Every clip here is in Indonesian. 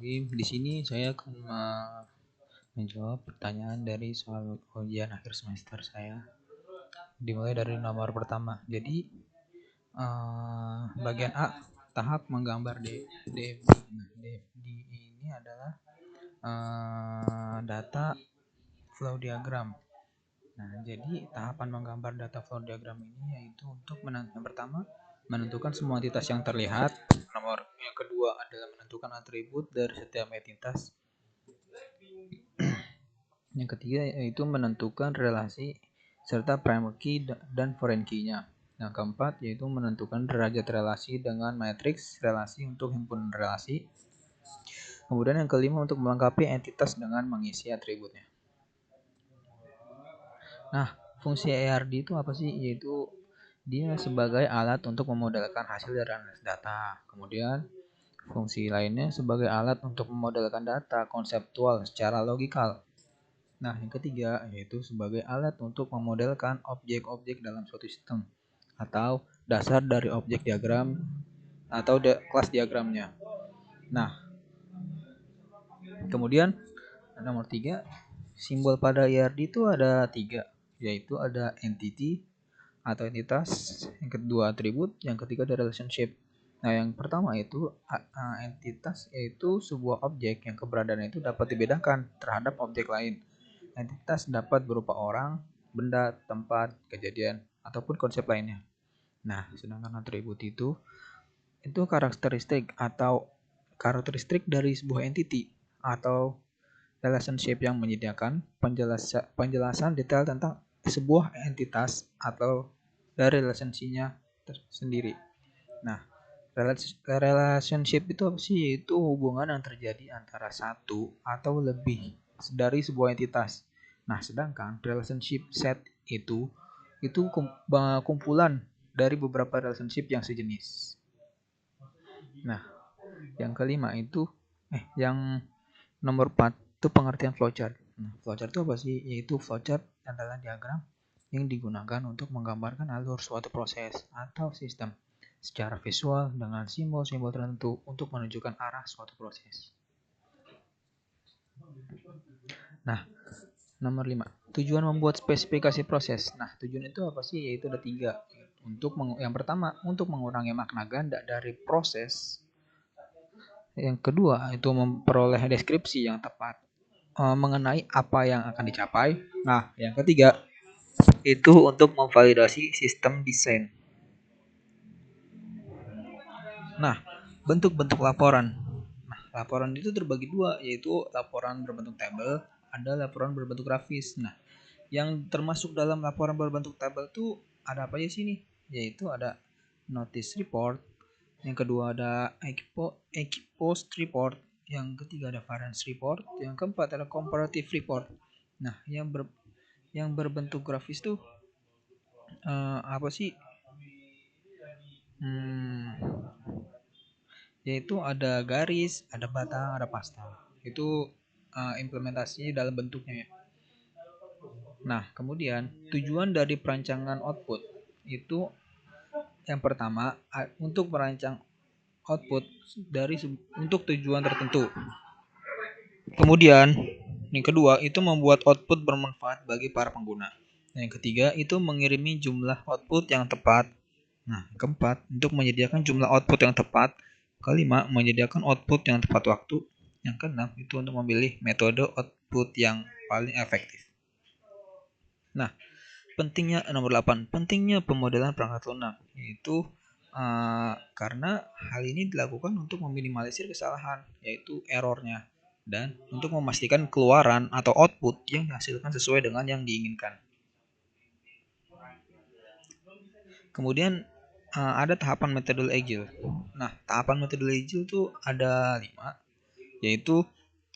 Jadi di sini saya akan menjawab pertanyaan dari soal ujian akhir semester saya. Dimulai dari nomor pertama. Jadi bagian A, tahap menggambar DFD. Nah, DFD ini adalah data flow diagram. Nah, jadi tahapan menggambar data flow diagram ini yaitu untuk yang pertama menentukan semua entitas yang terlihat. Yang kedua adalah menentukan atribut dari setiap entitas. Yang ketiga yaitu menentukan relasi serta primary key dan foreign key-nya. Yang keempat yaitu menentukan derajat relasi dengan matriks relasi untuk himpunan relasi. Kemudian yang kelima untuk melengkapi entitas dengan mengisi atributnya. Nah, fungsi ARD itu apa sih? Yaitu dia sebagai alat untuk memodelkan hasil dari analisis data. Kemudian fungsi lainnya sebagai alat untuk memodelkan data konseptual secara logikal. Nah, yang ketiga yaitu sebagai alat untuk memodelkan objek-objek dalam suatu sistem atau dasar dari objek diagram atau kelas diagramnya. Nah, kemudian nomor 3, simbol pada IRD itu ada 3, yaitu ada entity atau entitas, yang kedua atribut, yang ketiga ada relationship. Nah, yang pertama itu entitas, yaitu sebuah objek yang keberadaannya itu dapat dibedakan terhadap objek lain. Entitas dapat berupa orang, benda, tempat, kejadian, ataupun konsep lainnya. Nah, sedangkan atribut itu karakteristik dari sebuah entity atau relationship yang menyediakan penjelasan detail tentang sebuah entitas atau dari relationship-nya sendiri. Nah, relationship itu apa sih? Yaitu hubungan yang terjadi antara satu atau lebih dari sebuah entitas. Nah, sedangkan relationship set itu kumpulan dari beberapa relationship yang sejenis. Nah, yang kelima itu yang nomor 4 itu pengertian flowchart. Nah, flowchart itu apa sih? Yaitu flowchart adalah diagram yang digunakan untuk menggambarkan alur suatu proses atau sistem secara visual dengan simbol-simbol tertentu untuk menunjukkan arah suatu proses. Nah, nomor 5, tujuan membuat spesifikasi proses. Nah, tujuan itu apa sih? Yaitu ada 3. Yang pertama, untuk mengurangi makna ganda dari proses. Yang kedua, itu memperoleh deskripsi yang tepat mengenai apa yang akan dicapai. Nah, yang ketiga, itu untuk memvalidasi sistem desain. Nah, bentuk-bentuk laporan. Nah, laporan itu terbagi 2, yaitu laporan berbentuk tabel, ada laporan berbentuk grafis. Nah, yang termasuk dalam laporan berbentuk tabel itu ada apa aja sih nih? Yaitu ada notice report, yang kedua ada ex-post report, yang ketiga ada variance report, yang keempat ada comparative report. Nah, yang berbentuk grafis tuh apa sih? Yaitu ada garis, ada batang, ada pasta. Itu implementasinya dalam bentuknya ya. Nah, kemudian tujuan dari perancangan output itu yang pertama untuk merancang output untuk tujuan tertentu. Kemudian yang kedua itu membuat output bermanfaat bagi para pengguna. Yang ketiga itu mengirimi jumlah output yang tepat. Nah, keempat untuk menyediakan jumlah output yang tepat. Kelima, menyediakan output yang tepat waktu. Yang keenam itu untuk memilih metode output yang paling efektif. Nah, nomor 8, pentingnya pemodelan perangkat lunak, yaitu karena hal ini dilakukan untuk meminimalisir kesalahan, yaitu errornya, dan untuk memastikan keluaran atau output yang dihasilkan sesuai dengan yang diinginkan. Kemudian ada tahapan metode agile. Nah, tahapan metode agile itu ada 5, yaitu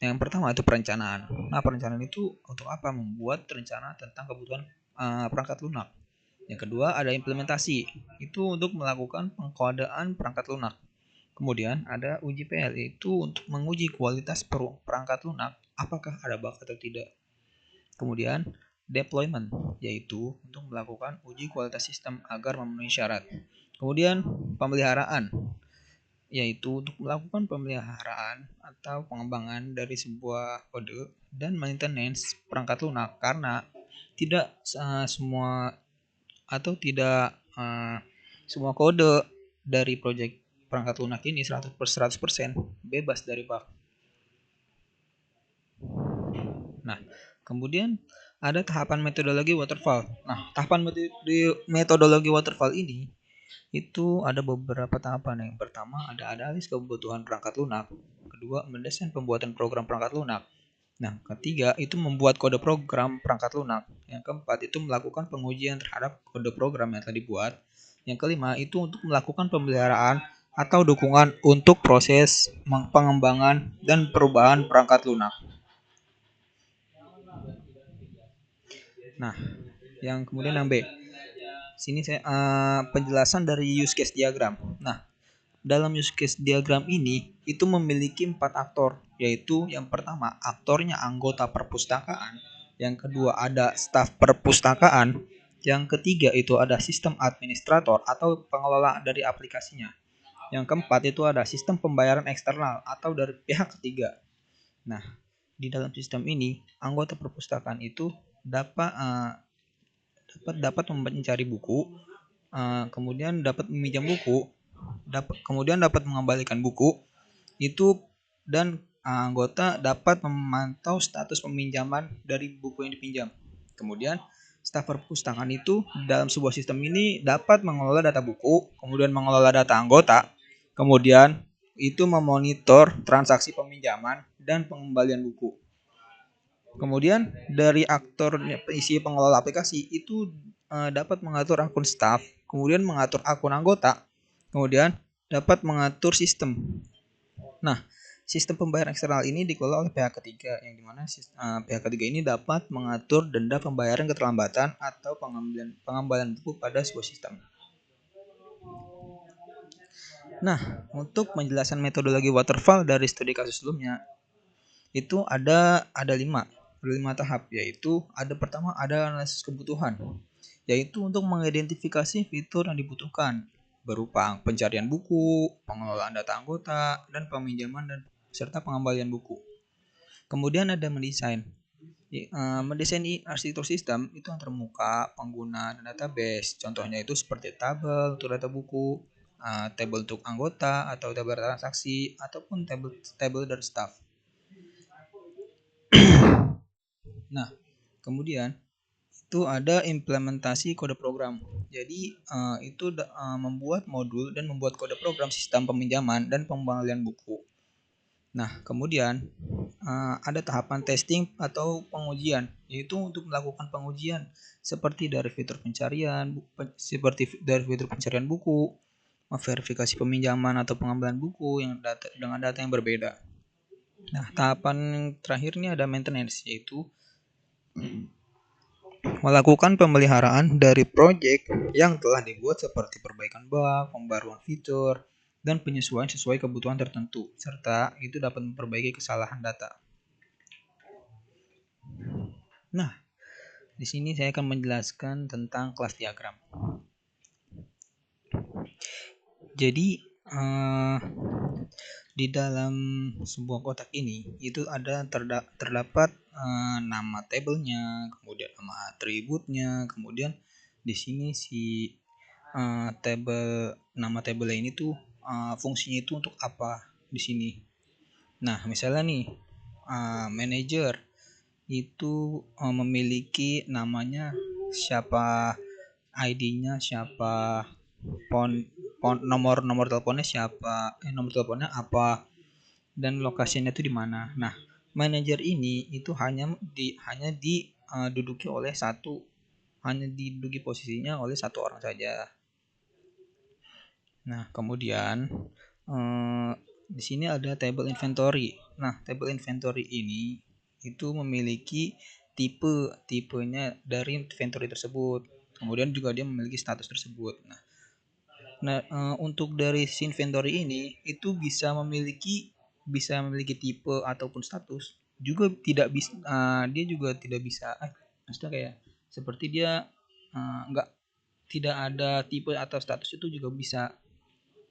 yang pertama itu perencanaan. Nah, perencanaan itu untuk apa? Membuat rencana tentang kebutuhan perangkat lunak. Yang kedua ada implementasi, itu untuk melakukan pengkodaan perangkat lunak. Kemudian ada uji PL, itu untuk menguji kualitas perangkat lunak apakah ada bug atau tidak. Kemudian deployment, yaitu untuk melakukan uji kualitas sistem agar memenuhi syarat. Kemudian pemeliharaan, yaitu untuk melakukan pemeliharaan atau pengembangan dari sebuah kode dan maintenance perangkat lunak, karena tidak semua atau tidak semua kode dari project perangkat lunak ini 100% bebas dari bug. Nah, kemudian ada tahapan metodologi waterfall. Nah, tahapan metodologi waterfall ini itu ada beberapa tahapan. Yang pertama ada analis kebutuhan perangkat lunak. Kedua, mendesain pembuatan program perangkat lunak. Nah, ketiga itu membuat kode program perangkat lunak. Yang keempat itu melakukan pengujian terhadap kode program yang telah dibuat. Yang kelima itu untuk melakukan pemeliharaan atau dukungan untuk proses pengembangan dan perubahan perangkat lunak. Nah, yang kemudian yang B. Sini saya penjelasan dari use case diagram. Nah, dalam use case diagram ini itu memiliki 4 aktor, yaitu yang pertama aktornya anggota perpustakaan, yang kedua ada staf perpustakaan, yang ketiga itu ada sistem administrator atau pengelola dari aplikasinya, yang keempat itu ada sistem pembayaran eksternal atau dari pihak ketiga. Nah, di dalam sistem ini anggota perpustakaan itu dapat mencari buku, kemudian dapat meminjam buku, kemudian dapat mengembalikan buku itu, dan anggota dapat memantau status peminjaman dari buku yang dipinjam. Kemudian staf perpustakaan itu dalam sebuah sistem ini dapat mengelola data buku, kemudian mengelola data anggota, kemudian itu memonitor transaksi peminjaman dan pengembalian buku. Kemudian dari aktor isi pengelola aplikasi itu dapat mengatur akun staff, kemudian mengatur akun anggota, kemudian dapat mengatur sistem. Nah, sistem pembayaran eksternal ini dikelola oleh pihak ketiga, yang dimana pihak ketiga ini dapat mengatur denda pembayaran keterlambatan atau pengembalian buku pada sebuah sistem. Nah, untuk menjelaskan metodologi waterfall dari studi kasus sebelumnya, itu ada lima tahap, yaitu ada pertama ada analisis kebutuhan, yaitu untuk mengidentifikasi fitur yang dibutuhkan berupa pencarian buku, pengelolaan data anggota, dan peminjaman dan serta pengembalian buku. Kemudian ada mendesain. Mendesain arsitektur sistem itu yang termuka, pengguna, dan database. Contohnya itu seperti tabel untuk data buku, tabel untuk anggota atau tabel transaksi, ataupun tabel dari staff. Nah, kemudian itu ada implementasi kode program. Jadi itu membuat modul dan membuat kode program sistem peminjaman dan pengembalian buku. Nah, kemudian ada tahapan testing atau pengujian, yaitu untuk melakukan pengujian seperti dari fitur pencarian, dari fitur pencarian buku, verifikasi peminjaman atau pengembalian buku yang dengan data yang berbeda. Nah, tahapan terakhir ini ada maintenance, yaitu melakukan pemeliharaan dari proyek yang telah dibuat seperti perbaikan bug, pembaruan fitur, dan penyesuaian sesuai kebutuhan tertentu, serta itu dapat memperbaiki kesalahan data. Nah, di sini saya akan menjelaskan tentang kelas diagram. Jadi, di dalam sebuah kotak ini itu ada terdapat nama tabelnya, kemudian nama atributnya, kemudian di sini si nama tabelnya ini tuh fungsinya itu untuk apa di sini. Nah, misalnya nih manager itu memiliki namanya siapa, ID-nya siapa, nomor teleponnya siapa, nomor teleponnya apa, dan lokasinya itu di mana. Nah, manajer ini itu hanya diduduki oleh diduduki posisinya oleh satu orang saja. Nah, kemudian di sini ada table inventory. Nah, table inventory ini itu memiliki tipenya dari inventory tersebut. Kemudian juga dia memiliki status tersebut. Nah, untuk dari inventory ini itu bisa memiliki tipe ataupun status. Juga tidak bisa dia juga tidak bisa maksudnya kayak seperti dia enggak tidak ada tipe atau status itu juga bisa.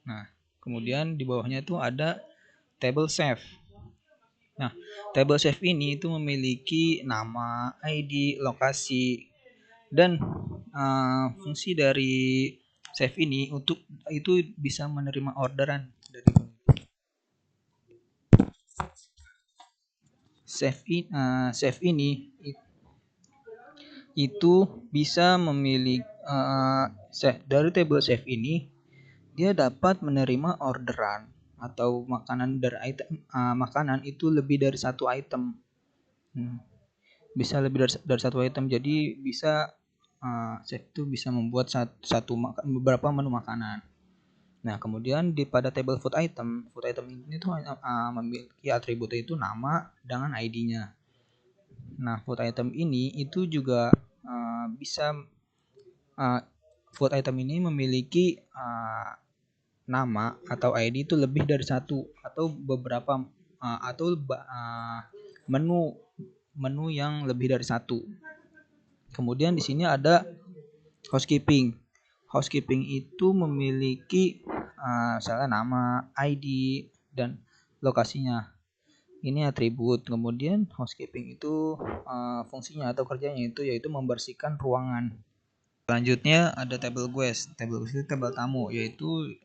Nah, Kemudian di bawahnya itu ada table save. Nah, table save ini itu memiliki nama, ID, lokasi, dan fungsi dari save ini untuk itu bisa menerima orderan dari save ini itu bisa memiliki dari table save ini dia dapat menerima orderan atau makanan dari makanan itu lebih dari satu item. Bisa lebih dari satu item, jadi bisa chef itu bisa membuat beberapa menu makanan. Nah, kemudian pada table food item ini tuh memiliki atribut itu nama dengan ID-nya. Nah, food item ini itu juga bisa food item ini memiliki nama atau ID itu lebih dari satu atau beberapa menu yang lebih dari satu. Kemudian di sini ada housekeeping. Housekeeping itu memiliki misalnya nama, ID, dan lokasinya. Ini atribut. Kemudian housekeeping itu fungsinya atau kerjanya itu yaitu membersihkan ruangan. Selanjutnya ada table guest. Table guest itu table tamu, yaitu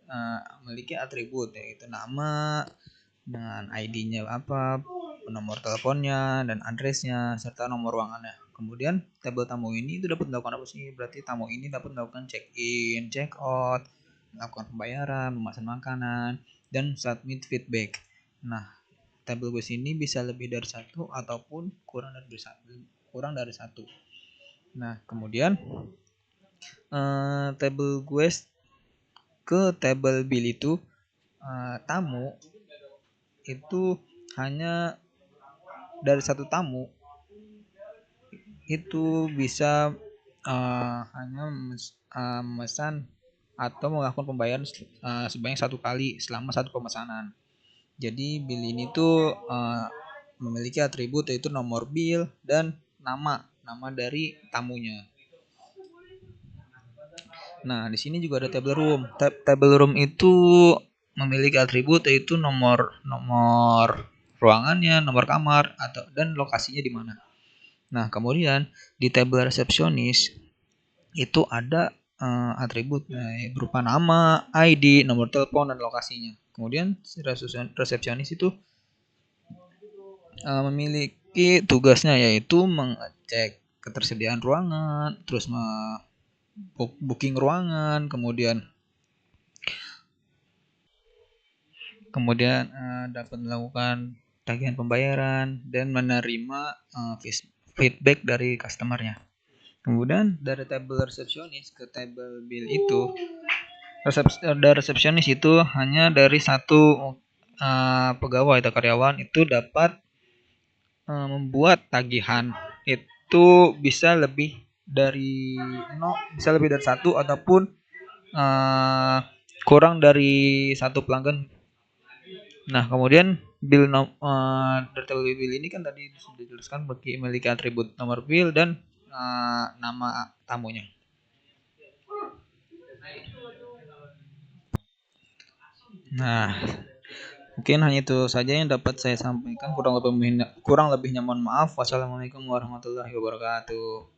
memiliki atribut yaitu nama dengan ID-nya apa, nomor teleponnya dan addressnya serta nomor ruangannya. Kemudian table tamu ini itu dapat melakukan apa sih? Berarti tamu ini dapat melakukan check in, check out, melakukan pembayaran, memesan makanan, dan submit feedback. Nah, table guest ini bisa lebih dari satu ataupun kurang dari satu. Nah, kemudian table guest ke table bill itu tamu itu hanya dari satu tamu itu bisa hanya memesan atau melakukan pembayaran sebanyak satu kali selama satu pemesanan. Jadi bill ini tuh memiliki atribut yaitu nomor bill dan nama dari tamunya. Nah, di sini juga ada table room. Table room itu memiliki atribut yaitu nomor ruangannya, nomor kamar dan lokasinya di mana. Nah, kemudian di table resepsionis itu ada atribut berupa nama, ID, nomor telepon dan lokasinya. Kemudian resepsionis itu memiliki tugasnya yaitu mengecek ketersediaan ruangan, terus booking ruangan, kemudian dapat melakukan tagihan pembayaran dan menerima feedback dari customernya. Kemudian dari table resepsionis ke table bill itu resepsionis itu hanya dari satu pegawai atau karyawan itu dapat membuat tagihan itu bisa lebih dari satu ataupun kurang dari satu pelanggan. Nah, kemudian dari table bill ini kan tadi sudah dijelaskan memiliki atribut nomor bill dan nama tamunya. Nah, mungkin hanya itu saja yang dapat saya sampaikan. Kurang lebihnya mohon maaf. Wassalamualaikum warahmatullahi wabarakatuh.